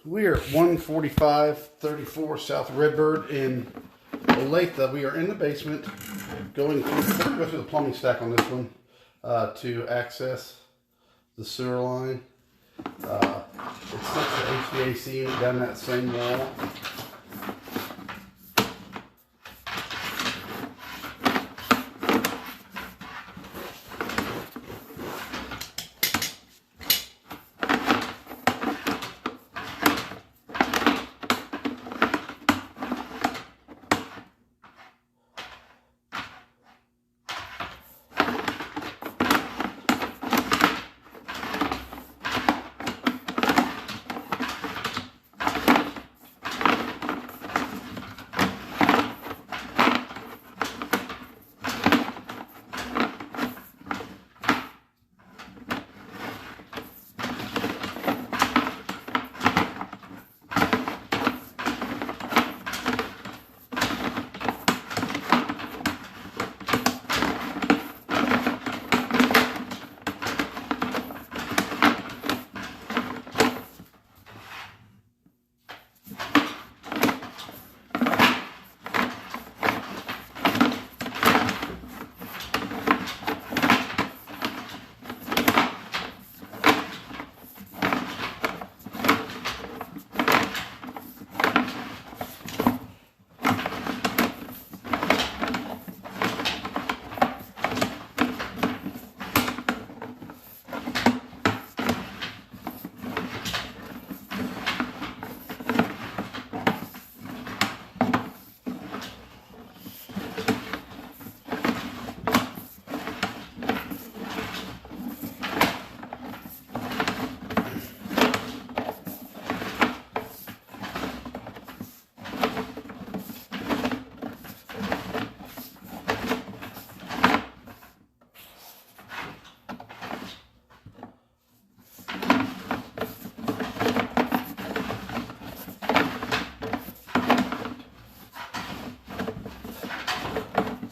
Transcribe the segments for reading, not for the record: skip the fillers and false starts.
We are at 14534 South Redbird in Olathe. We are in the basement going through the plumbing stack on this one to access the sewer line. It's next to HVAC down that same wall.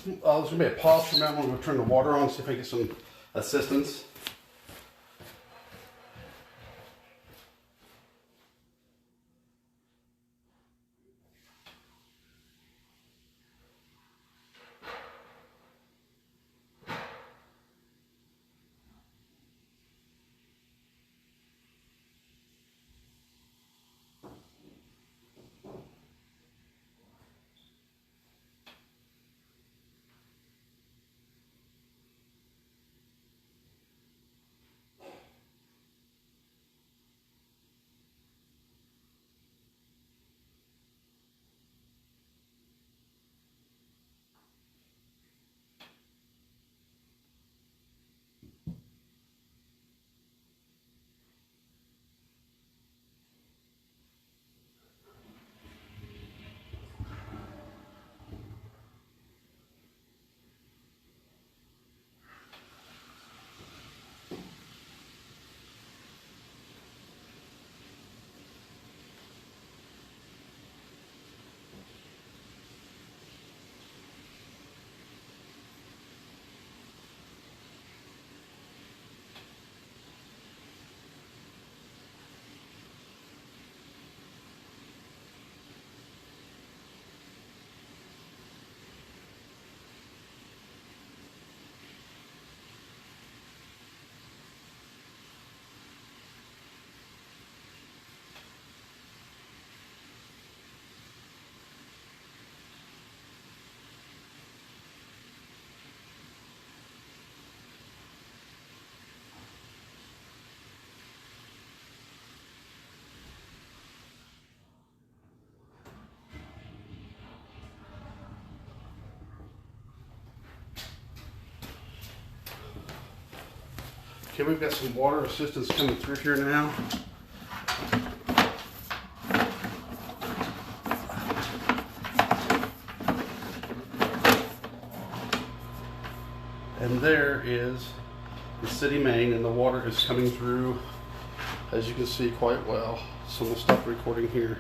There's going to be a pause for a minute. I'm going to turn the water on, see if I can get some assistance. Okay, we've got some water assistance coming through here now. And there is the city main, and the water is coming through, as you can see, quite well. So we'll stop recording here.